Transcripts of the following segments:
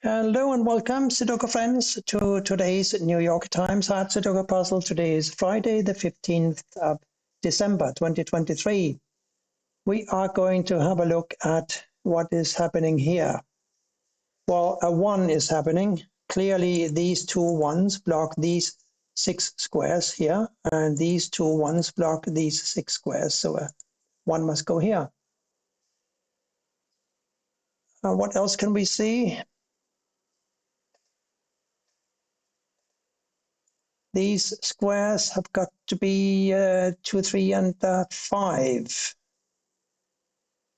Hello and welcome, Sudoku friends, to today's New York Times Hard Sudoku puzzle. Today is Friday, the 15th of December, 2023. We are going to have a look at what is happening here. Well, a 1 is happening. Clearly, these two ones block these 6 squares here, and these two ones block these 6 squares. So a 1 must go here. What else can we see? These squares have got to be 2, 3, and 5.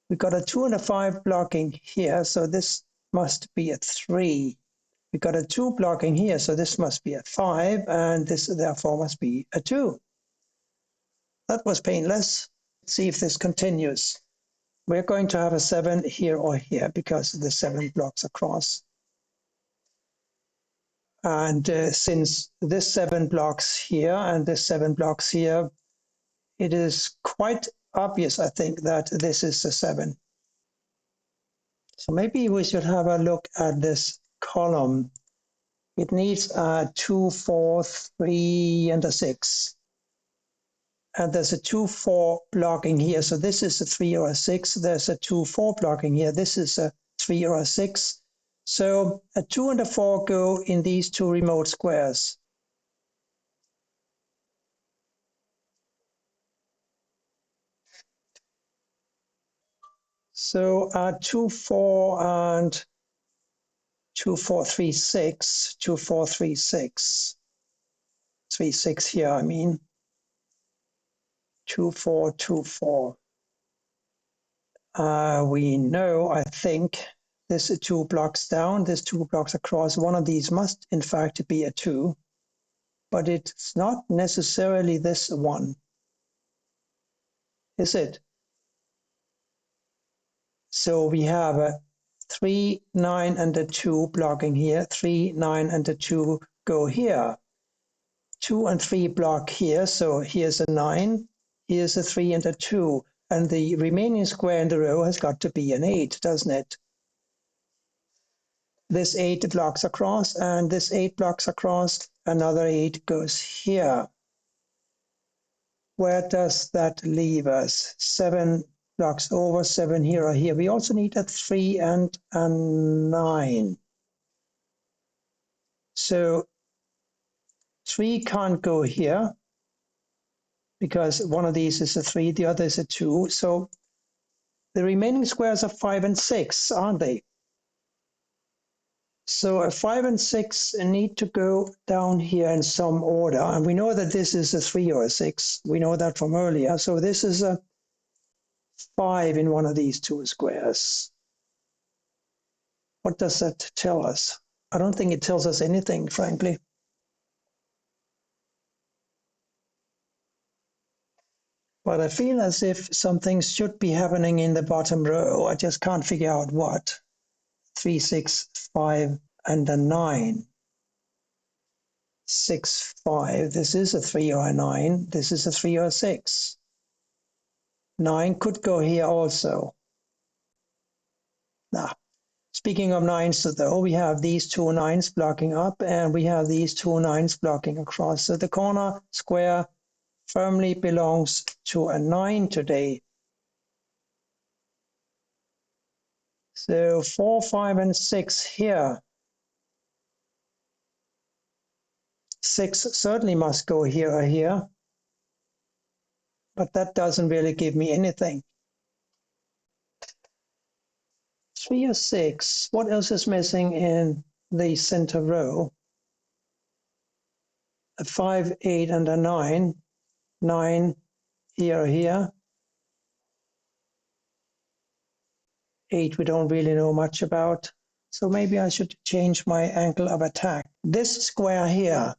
We've got a 2 and a 5 blocking here, so this must be a 3. We've got a 2 blocking here, so this must be a 5, and this therefore must be a 2. That was painless. Let's see if this continues. We're going to have a 7 here or here because the 7 blocks across. And since this 7 blocks here and this 7 blocks here, it is quite obvious, I think, that this is a 7. So maybe we should have a look at this column. It needs a 2, 4, 3, and a 6. And there's a 2, 4 blocking here. So this is a 3 or a 6. There's a 2, 4 blocking here. This is a 3 or a 6. So a 2 and a 4 go in these two remote squares. So 2, 4 and 2, 4, 3, 6, 2, 4, 3, 6. 3, 6 here, I mean. 2, 4, 2, 4. We know, I think, this 2 blocks down, this 2 blocks across. One of these must, in fact, be a 2. But it's not necessarily this one. Is it? So we have a 3, 9, and a 2 blocking here. 3, 9, and a 2 go here. 2 and 3 block here. So here's a 9. Here's a 3 and a 2. And the remaining square in the row has got to be an 8, doesn't it? This 8 blocks across, and this 8 blocks across. Another 8 goes here. Where does that leave us? 7 blocks over, 7 here or here. We also need a 3 and a 9. So 3 can't go here because one of these is a 3, the other is a 2. So the remaining squares are 5 and 6, aren't they? So a 5 and 6 need to go down here in some order. And we know that this is a 3 or a 6. We know that from earlier. So this is a 5 in one of these two squares. What does that tell us? I don't think it tells us anything, frankly. But I feel as if something should be happening in the bottom row. I just can't figure out what. 3, 6, 5, and a 9. 6, 5. This is a 3 or a 9. This is a 3 or a 6. 9 could go here also. Now, speaking of 9s, though, we have these two 9s blocking up, and we have these two 9s blocking across. So the corner square firmly belongs to a 9 today. So 4, 5, and 6 here. 6 certainly must go here or here. But that doesn't really give me anything. 3 or 6. What else is missing in the center row? A 5, 8, and a 9. 9 here or here. 8 we don't really know much about. So maybe I should change my angle of attack. This square here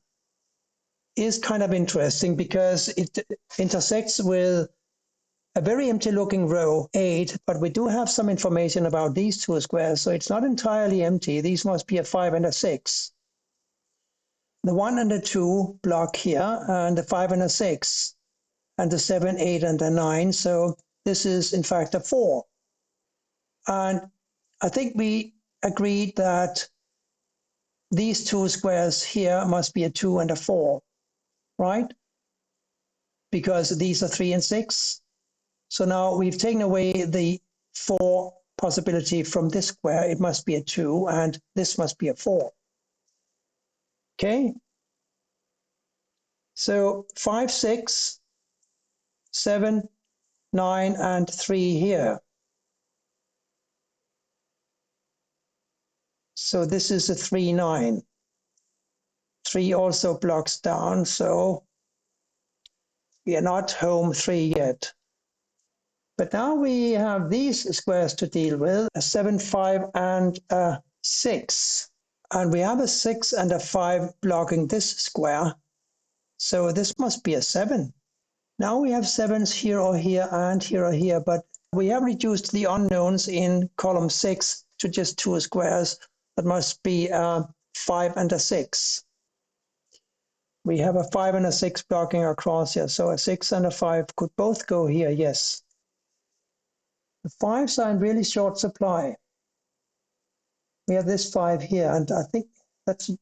is kind of interesting because it intersects with a very empty looking row, 8, but we do have some information about these two squares, so it's not entirely empty. These must be a 5 and a 6. The 1 and the 2 block here, and the 5 and a 6, and the 7, 8, and the 9. So this is in fact a 4. And I think we agreed that these two squares here must be a 2 and a 4, right? Because these are 3 and 6. So now we've taken away the 4 possibility from this square. It must be a 2, and this must be a 4. Okay? So 5, 6, 7, 9, and 3 here. So this is a 3, 9. 3 also blocks down, so we are not home 3 yet. But now we have these squares to deal with, a 7, 5, and a 6. And we have a 6 and a 5 blocking this square. So this must be a 7. Now we have 7s here or here and here or here, but we have reduced the unknowns in column 6 to just 2 squares. That must be a 5 and a 6. We have a 5 and a 6 blocking across here, so a 6 and a 5 could both go here, yes. The 5s are in really short supply. We have this 5 here, and I think that's, we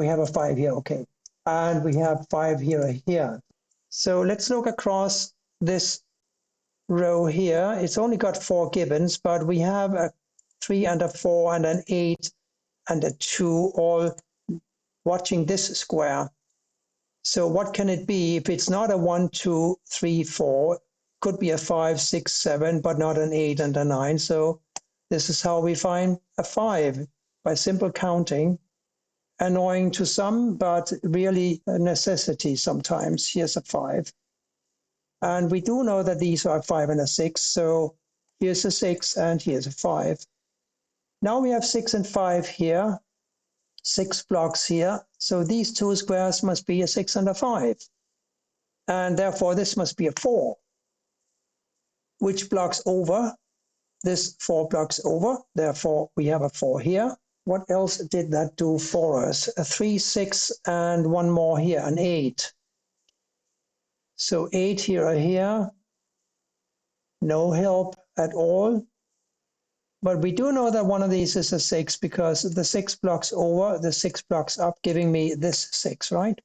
have a 5 here, okay. And we have 5 here. So let's look across this row here. It's only got 4 gibbons, but we have a 3 and a 4 and an 8 and a 2 all watching this square. So what can it be if it's not a 1, 2, 3, 4? Could be a 5, 6, 7, but not an 8 and a 9. So this is how we find a 5, by simple counting. Annoying to some, but really a necessity sometimes. Here's a 5. And we do know that these are a 5 and a 6. So here's a 6 and here's a 5. Now we have 6 and 5 here. 6 blocks here. So these two squares must be a 6 and a 5. And therefore this must be a 4. Which blocks over? This 4 blocks over. Therefore we have a 4 here. What else did that do for us? A 3, 6, and one more here, an 8. So 8 here or here. No help at all. But we do know that one of these is a 6 because the 6 blocks over, the 6 blocks up, giving me this 6, right?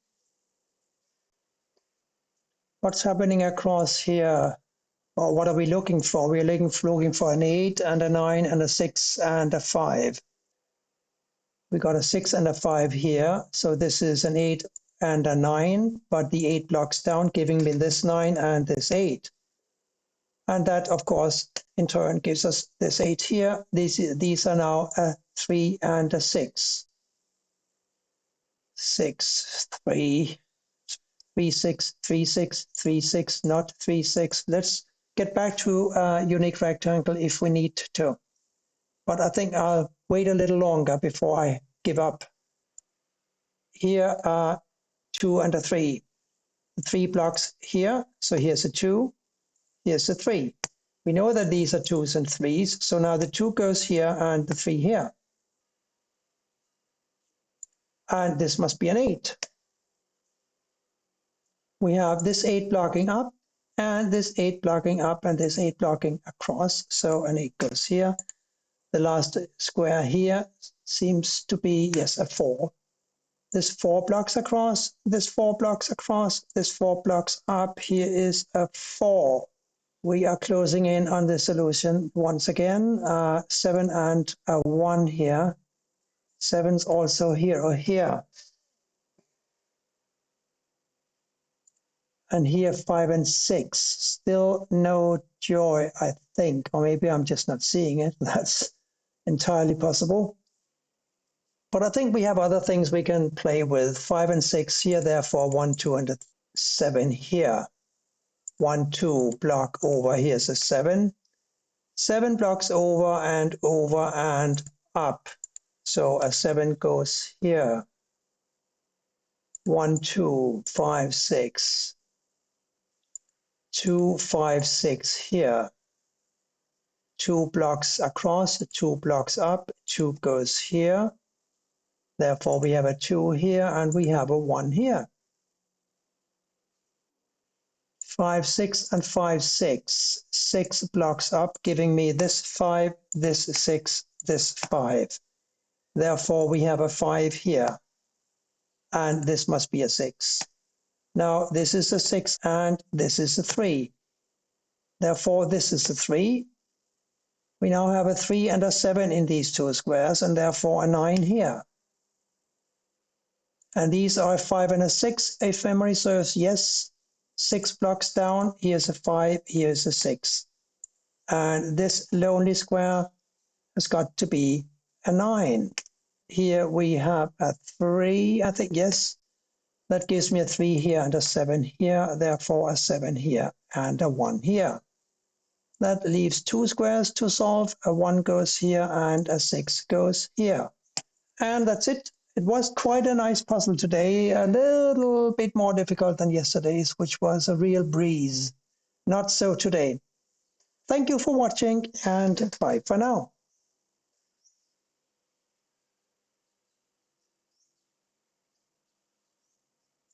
What's happening across here? Or what are we looking for? We're looking for an 8 and a 9 and a 6 and a 5. We got a 6 and a 5 here. So this is an 8 and a 9, but the 8 blocks down, giving me this 9 and this 8. And that, of course, in turn gives us this 8 here. These are now a 3 and a 6. 6, 3, 3, 6, 3, 6, 3, 6, not 3, 6. Let's get back to a unique rectangle if we need to. But I think I'll wait a little longer before I give up. Here are 2 and a 3. 3 blocks here. So here's a 2. Here's a 3. We know that these are 2s and 3s. So now the 2 goes here and the 3 here. And this must be an 8. We have this 8 blocking up and this 8 blocking up and this 8 blocking across. So an 8 goes here. The last square here seems to be, yes, a 4. This 4 blocks across, this 4 blocks across, this 4 blocks up. Here is a 4. We are closing in on the solution once again. 7 and a 1 here. 7's also here or here. And here 5 and 6. Still no joy, I think. Or maybe I'm just not seeing it. That's entirely possible. But I think we have other things we can play with. 5 and 6 here, therefore 1, 2, and a 7 here. 1, 2 block over. Here's a 7. 7 blocks over and up. So a 7 goes here. 1, 2, 5, 6. 2, 5, 6 here. 2 blocks across, 2 blocks up, 2 goes here. Therefore, we have a 2 here and we have a 1 here. 5, 6, and 5, 6. 6 blocks up, giving me this 5, this 6, this 5. Therefore, we have a 5 here. And this must be a 6. Now, this is a 6 and this is a 3. Therefore, this is a 3. We now have a 3 and a 7 in these two squares, and therefore a 9 here. And these are a 5 and a 6, if memory serves. Yes, 6 blocks down, here's a 5, here's a 6. And this lonely square has got to be a 9. Here we have a 3, I think, yes. That gives me a 3 here and a 7 here, therefore a 7 here and a 1 here. That leaves 2 squares to solve. A 1 goes here and a 6 goes here. And that's it. It was quite a nice puzzle today, a little bit more difficult than yesterday's, which was a real breeze. Not so today. Thank you for watching, and bye for now.